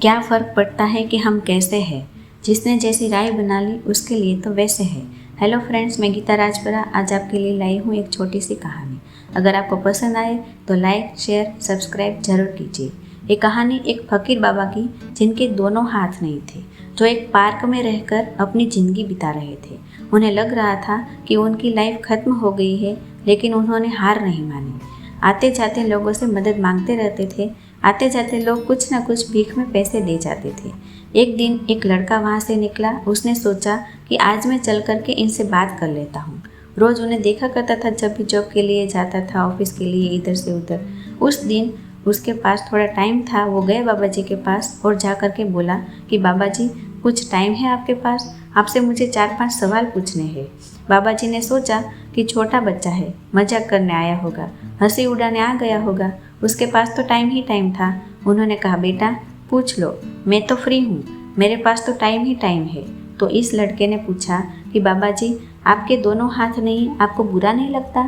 क्या फ़र्क पड़ता है कि हम कैसे हैं। जिसने जैसी राय बना ली उसके लिए तो वैसे है। हेलो फ्रेंड्स, मैं गीता राजपुरा आज आपके लिए लाई हूँ एक छोटी सी कहानी। अगर आपको पसंद आए तो लाइक शेयर सब्सक्राइब जरूर कीजिए। ये कहानी एक फ़कीर बाबा की जिनके दोनों हाथ नहीं थे, जो एक पार्क में रहकर अपनी ज़िंदगी बिता रहे थे। उन्हें लग रहा था कि उनकी लाइफ खत्म हो गई है, लेकिन उन्होंने हार नहीं मानी। आते जाते लोगों से मदद मांगते रहते थे। आते जाते लोग कुछ न कुछ भीख में पैसे दे जाते थे। एक दिन एक लड़का वहाँ से निकला। उसने सोचा कि आज मैं चल कर के इनसे बात कर लेता हूँ। रोज़ उन्हें देखा करता था, जब भी जॉब के लिए जाता था, ऑफिस के लिए इधर से उधर। उस दिन उसके पास थोड़ा टाइम था। वो गए बाबा जी के पास और जा कर के बोला कि बाबा जी, कुछ टाइम है आपके पास? आपसे मुझे 4-5 सवाल पूछने हैं। बाबा जी ने सोचा कि छोटा बच्चा है, मजाक करने आया होगा, हंसी उड़ाने आ गया होगा, उसके पास तो टाइम ही टाइम था। उन्होंने कहा, बेटा पूछ लो, मैं तो फ्री हूँ, मेरे पास तो टाइम ही टाइम है। तो इस लड़के ने पूछा कि बाबा जी, आपके दोनों हाथ नहीं, आपको बुरा नहीं लगता?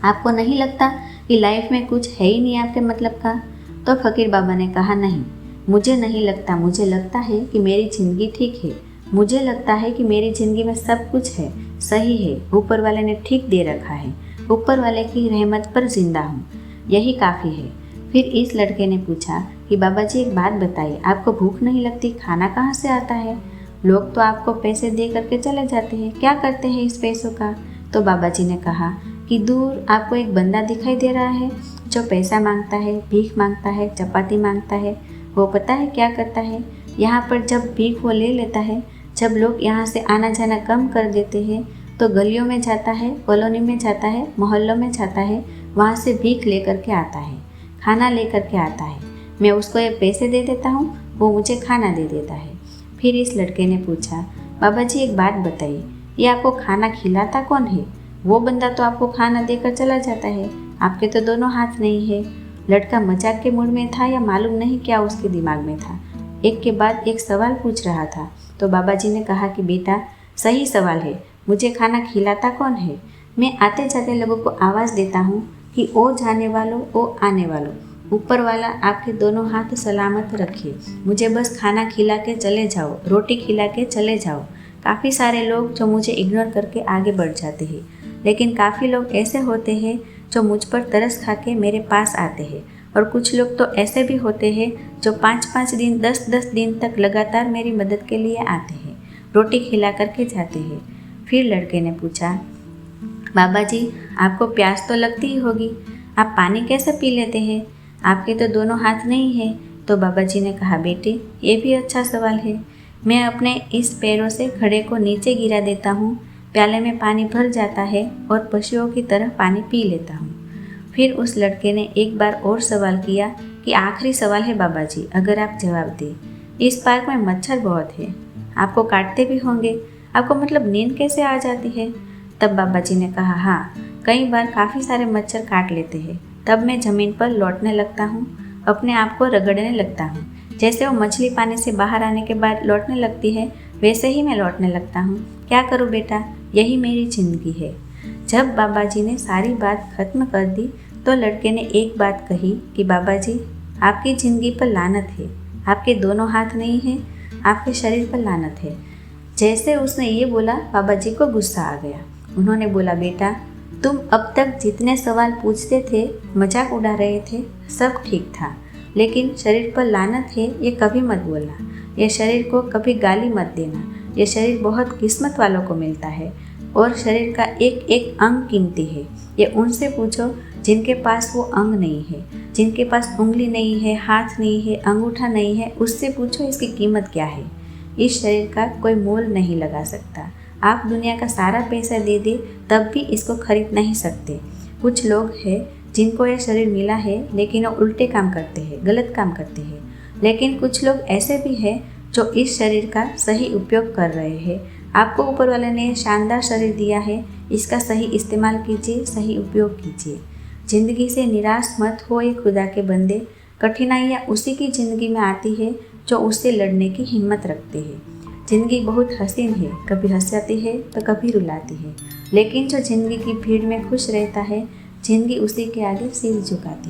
आपको नहीं लगता कि लाइफ में कुछ है ही नहीं आपके मतलब का? तो फ़कीर बाबा ने कहा, नहीं, मुझे नहीं लगता। मुझे लगता है कि मेरी ज़िंदगी ठीक है। मुझे लगता है कि मेरी ज़िंदगी में सब कुछ है, सही है, ऊपर वाले ने ठीक दे रखा है। ऊपर वाले की रहमत पर जिंदा हूँ, यही काफ़ी है। फिर इस लड़के ने पूछा कि बाबा जी एक बात बताइए, आपको भूख नहीं लगती? खाना कहाँ से आता है? लोग तो आपको पैसे दे करके चले जाते हैं, क्या करते हैं इस पैसों का? तो बाबा जी ने कहा कि दूर आपको एक बंदा दिखाई दे रहा है जो पैसा मांगता है, भीख मांगता है, चपाती मांगता है। वो पता है क्या करता है? यहाँ पर जब भीख वो ले लेता है, जब लोग यहाँ से आना जाना कम कर देते हैं, तो गलियों में जाता है, कॉलोनी में जाता है, मोहल्लों में जाता है, वहाँ से भीख लेकर के आता है, खाना लेकर के आता है। मैं उसको ये पैसे दे देता हूँ, वो मुझे खाना दे देता है। फिर इस लड़के ने पूछा, बाबा जी एक बात बताइए, ये आपको खाना खिलाता कौन है? वो बंदा तो आपको खाना देकर चला जाता है, आपके तो दोनों हाथ नहीं है। लड़का मजाक के मूड में था या मालूम नहीं क्या उसके दिमाग में था, एक के बाद एक सवाल पूछ रहा था। तो बाबा जी ने कहा कि बेटा, सही सवाल है, मुझे खाना खिलाता कौन है? मैं आते जाते लोगों को आवाज़ देता हूँ कि ओ जाने वालों, ओ आने वालों, ऊपर वाला आपके दोनों हाथ सलामत रखे, मुझे बस खाना खिला के चले जाओ, रोटी खिला के चले जाओ। काफ़ी सारे लोग जो मुझे इग्नोर करके आगे बढ़ जाते हैं, लेकिन काफ़ी लोग ऐसे होते हैं जो मुझ पर तरस खा के मेरे पास आते हैं। और कुछ लोग तो ऐसे भी होते हैं जो 5-5 दिन 10-10 दिन तक लगातार मेरी मदद के लिए आते हैं, रोटी खिला करके जाते हैं। फिर लड़के ने पूछा, बाबा जी आपको प्यास तो लगती ही होगी, आप पानी कैसे पी लेते हैं? आपके तो दोनों हाथ नहीं है। तो बाबा जी ने कहा, बेटे ये भी अच्छा सवाल है। मैं अपने इस पैरों से घड़े को नीचे गिरा देता हूँ, प्याले में पानी भर जाता है और पशुओं की तरह पानी पी लेता हूँ। फिर उस लड़के ने एक बार और सवाल किया कि आखिरी सवाल है बाबा जी, अगर आप जवाब दें, इस पार्क में मच्छर बहुत है, आपको काटते भी होंगे, आपको मतलब नींद कैसे आ जाती है? तब बाबा जी ने कहा, हाँ, कई बार काफ़ी सारे मच्छर काट लेते हैं, तब मैं ज़मीन पर लौटने लगता हूँ, अपने आप को रगड़ने लगता हूँ। जैसे वो मछली पानी से बाहर आने के बाद लौटने लगती है, वैसे ही मैं लौटने लगता हूँ। क्या करूँ बेटा, यही मेरी ज़िंदगी है। जब बाबा जी ने सारी बात खत्म कर दी तो लड़के ने एक बात कही कि बाबा जी, आपकी ज़िंदगी पर लानत है, आपके दोनों हाथ नहीं हैं, आपके शरीर पर लानत है। जैसे उसने ये बोला, बाबा जी को गुस्सा आ गया। उन्होंने बोला, बेटा तुम अब तक जितने सवाल पूछते थे, मजाक उड़ा रहे थे, सब ठीक था, लेकिन शरीर पर लानत है ये कभी मत बोलना, ये शरीर को कभी गाली मत देना। ये शरीर बहुत किस्मत वालों को मिलता है और शरीर का एक एक अंग कीमती है। ये उनसे पूछो जिनके पास वो अंग नहीं है, जिनके पास उंगली नहीं है, हाथ नहीं है, अंगूठा नहीं है, उससे पूछो इसकी कीमत क्या है। इस शरीर का कोई मोल नहीं लगा सकता। आप दुनिया का सारा पैसा दे दे तब भी इसको खरीद नहीं सकते। कुछ लोग हैं जिनको यह शरीर मिला है, लेकिन वो उल्टे काम करते हैं, गलत काम करते हैं। लेकिन कुछ लोग ऐसे भी हैं जो इस शरीर का सही उपयोग कर रहे हैं। आपको ऊपर वाले ने शानदार शरीर दिया है, इसका सही इस्तेमाल कीजिए, सही उपयोग कीजिए। ज़िंदगी से निराश मत हो ये खुदा के बंदे। कठिनाइयाँ उसी की ज़िंदगी में आती है जो उससे लड़ने की हिम्मत रखते हैं। ज़िंदगी बहुत हसीन है, कभी हंसाती है तो कभी रुलाती है, लेकिन जो ज़िंदगी की भीड़ में खुश रहता है, ज़िंदगी उसी के आगे सिर झुकाती है।